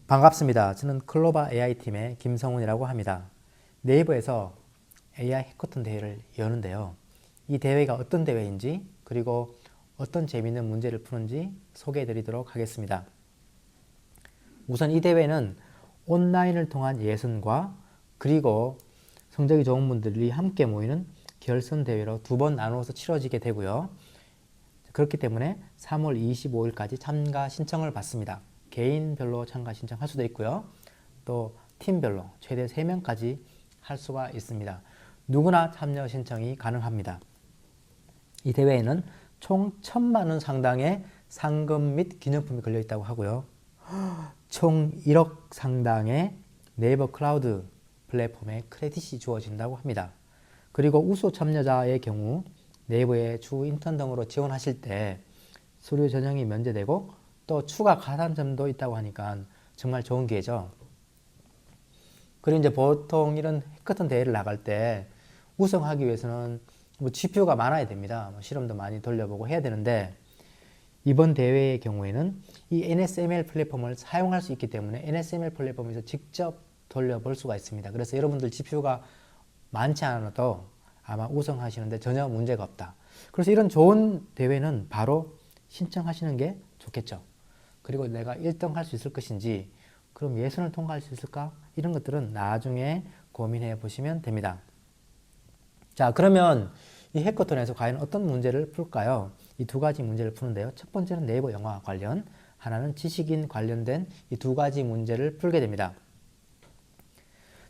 반갑습니다. 저는 클로바 AI팀의 김성훈이라고 합니다. 네이버에서 AI 해커톤 대회를 여는데요. 이 대회가 어떤 대회인지 그리고 어떤 재미있는 문제를 푸는지 소개해 드리도록 하겠습니다. 우선 이 대회는 온라인을 통한 예선과 그리고 성적이 좋은 분들이 함께 모이는 결선 대회로 두 번 나누어서 치러지게 되고요. 그렇기 때문에 3월 25일까지 참가 신청을 받습니다. 개인별로 참가 신청할 수도 있고요. 또 팀별로 최대 3명까지 할 수가 있습니다. 누구나 참여 신청이 가능합니다. 이 대회에는 총 1,000만 원 상당의 상금 및 기념품이 걸려 있다고 하고요. 총 1억 상당의 네이버 클라우드 플랫폼에 크레딧이 주어진다고 합니다. 그리고 우수 참여자의 경우 네이버의 주 인턴 등으로 지원하실 때 수료 전형이 면제되고 또 추가 가산점도 있다고 하니까 정말 좋은 기회죠. 그리고 이제 보통 이런 해커톤 대회를 나갈 때 우승하기 위해서는 GPU가 많아야 됩니다. 실험도 많이 돌려보고 해야 되는데 이번 대회의 경우에는 이 NSML 플랫폼을 사용할 수 있기 때문에 NSML 플랫폼에서 직접 돌려볼 수가 있습니다. 그래서 여러분들 GPU가 많지 않아도 아마 우승하시는데 전혀 문제가 없다. 그래서 이런 좋은 대회는 바로 신청하시는 게 좋겠죠. 그리고 내가 1등 할 수 있을 것인지, 그럼 예선을 통과할 수 있을까? 이런 것들은 나중에 고민해 보시면 됩니다. 자, 그러면 이 해커톤에서 과연 어떤 문제를 풀까요? 이 두 가지 문제를 푸는데요. 첫 번째는 네이버 영화 관련, 하나는 지식인 관련된 이 두 가지 문제를 풀게 됩니다.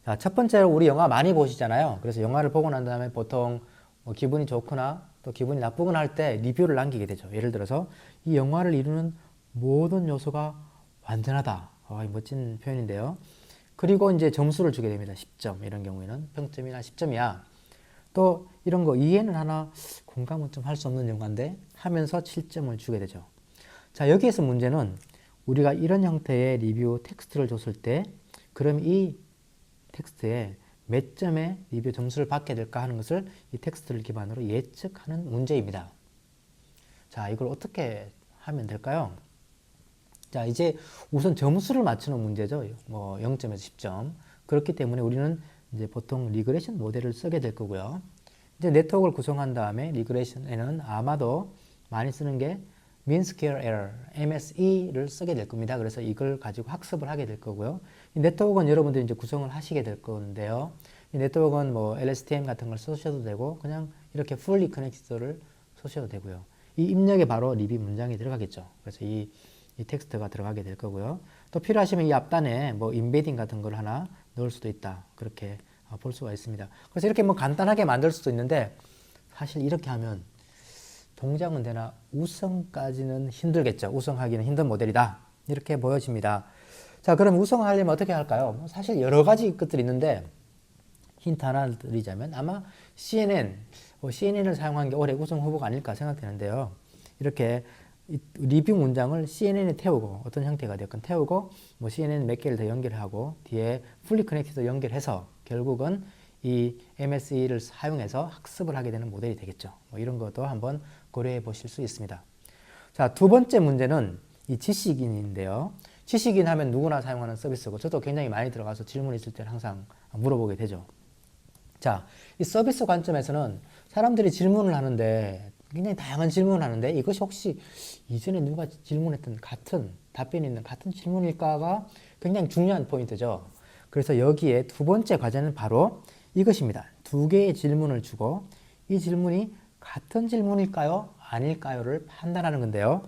자, 첫 번째로 우리 영화 많이 보시잖아요. 그래서 영화를 보고 난 다음에 보통 기분이 좋거나 또 기분이 나쁘거나 할 때 리뷰를 남기게 되죠. 예를 들어서 이 영화를 이루는 모든 요소가 완전하다. 멋진 표현인데요. 그리고 이제 점수를 주게 됩니다. 10점. 이런 경우에는 평점이나 10점이야. 또 이런 거 이해는 하나 공감은 좀 할 수 없는 영화인데 하면서 7점을 주게 되죠. 자, 여기에서 문제는 우리가 이런 형태의 리뷰 텍스트를 줬을 때 그럼 이 텍스트에 몇 점의 리뷰 점수를 받게 될까 하는 것을 이 텍스트를 기반으로 예측하는 문제입니다. 자, 이걸 어떻게 하면 될까요? 자, 이제 우선 점수를 맞추는 문제죠. 0점에서 10점. 그렇기 때문에 우리는 이제 보통 리그레션 모델을 쓰게 될 거고요. 이제 네트워크를 구성한 다음에 리그레션에는 아마도 많이 쓰는 게 mean square error, MSE를 쓰게 될 겁니다. 그래서 이걸 가지고 학습을 하게 될 거고요. 이 네트워크는 여러분들이 이제 구성을 하시게 될 건데요. 이 네트워크는 LSTM 같은 걸 쓰셔도 되고, 그냥 이렇게 fully connected를 쓰셔도 되고요. 이 입력에 바로 리뷰 문장이 들어가겠죠. 그래서 이 텍스트가 들어가게 될 거고요. 또 필요하시면 이 앞단에 인베딩 같은 걸 하나 넣을 수도 있다. 그렇게 볼 수가 있습니다. 그래서 이렇게 간단하게 만들 수도 있는데, 사실 이렇게 하면 동작은 되나 우승까지는 힘들겠죠. 우승하기는 힘든 모델이다. 이렇게 보여집니다. 자, 그럼 우승하려면 어떻게 할까요? 사실 여러 가지 것들이 있는데 힌트 하나 드리자면 아마 CNN을 사용한 게 올해 우승 후보가 아닐까 생각되는데요. 이렇게 리뷰 문장을 CNN에 태우고 어떤 형태가 되었건 태우고 CNN 몇 개를 더 연결하고 뒤에 풀리 커넥티드 연결해서 결국은 이 MSE를 사용해서 학습을 하게 되는 모델이 되겠죠. 이런 것도 한번 고려해 보실 수 있습니다. 자, 두 번째 문제는 이 지식인인데요. 지식인 하면 누구나 사용하는 서비스고 저도 굉장히 많이 들어가서 질문 있을 때 항상 물어보게 되죠. 자, 이 서비스 관점에서는 사람들이 질문을 하는데 굉장히 다양한 질문을 하는데 이것이 혹시 이전에 누가 질문했던 같은 답변이 있는 같은 질문일까가 굉장히 중요한 포인트죠. 그래서 여기에 두 번째 과제는 바로 이것입니다. 두 개의 질문을 주고 이 질문이 같은 질문일까요? 아닐까요를 판단하는 건데요.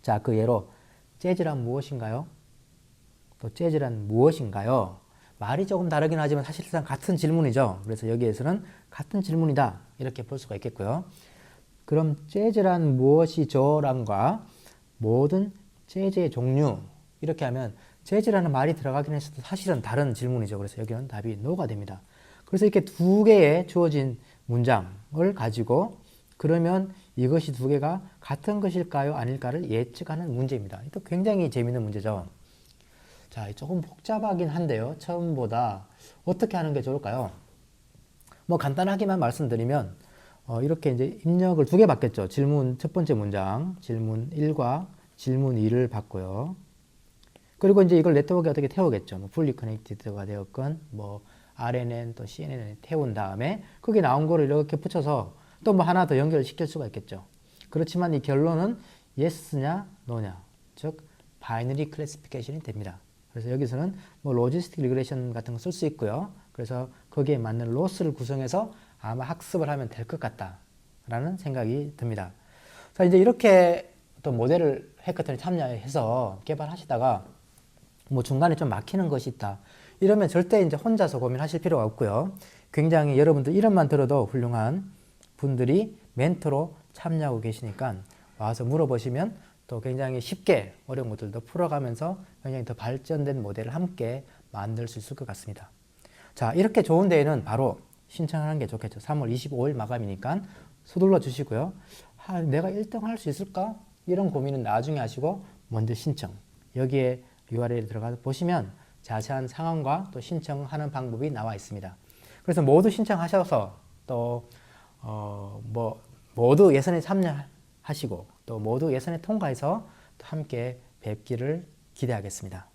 자, 그 예로 재즈란 무엇인가요? 또 재즈란 무엇인가요? 말이 조금 다르긴 하지만 사실상 같은 질문이죠. 그래서 여기에서는 같은 질문이다. 이렇게 볼 수가 있겠고요. 그럼 재즈란 무엇이죠? 란과 모든 재즈의 종류 이렇게 하면 재즈라는 말이 들어가긴 했어도 사실은 다른 질문이죠. 그래서 여기는 답이 no가 됩니다. 그래서 이렇게 두 개의 주어진 문장을 가지고 그러면 이것이 두 개가 같은 것일까요? 아닐까를 예측하는 문제입니다. 또 굉장히 재미있는 문제죠. 자, 조금 복잡하긴 한데요. 처음보다 어떻게 하는 게 좋을까요? 간단하게만 말씀드리면 이렇게 이제 입력을 두 개 받겠죠. 질문 첫 번째 문장, 질문 1과 질문 2를 받고요. 그리고 이제 이걸 네트워크에 어떻게 태우겠죠. 뭐 fully connected가 되었건 뭐 RNN 또 CNN에 태운 다음에 거기 나온 거를 이렇게 붙여서 또 뭐 하나 더 연결시킬 수가 있겠죠. 그렇지만 이 결론은 yes냐 no냐, 즉 바이너리 클래시피케이션이 됩니다. 그래서 여기서는 뭐 로지스틱 리그레션 같은 거 쓸 수 있고요. 그래서 거기에 맞는 로스를 구성해서 아마 학습을 하면 될 것 같다라는 생각이 듭니다. 자, 이제 이렇게 또 모델을 해커톤에 참여해서 개발하시다가 뭐 중간에 좀 막히는 것이 있다. 이러면 절대 이제 혼자서 고민하실 필요가 없고요. 굉장히 여러분들 이름만 들어도 훌륭한 분들이 멘토로 참여하고 계시니까 와서 물어보시면 또 굉장히 쉽게 어려운 것들도 풀어가면서 굉장히 더 발전된 모델을 함께 만들 수 있을 것 같습니다. 자, 이렇게 좋은 대회는 바로 신청하는 게 좋겠죠. 3월 25일 마감이니까 서둘러 주시고요. 내가 1등 할 수 있을까? 이런 고민은 나중에 하시고 먼저 신청. 여기에 URL에 들어가서 보시면 자세한 상황과 또 신청하는 방법이 나와 있습니다. 그래서 모두 신청하셔서 또 모두 예선에 참여하시고 또 모두 예선에 통과해서 또 함께 뵙기를 기대하겠습니다.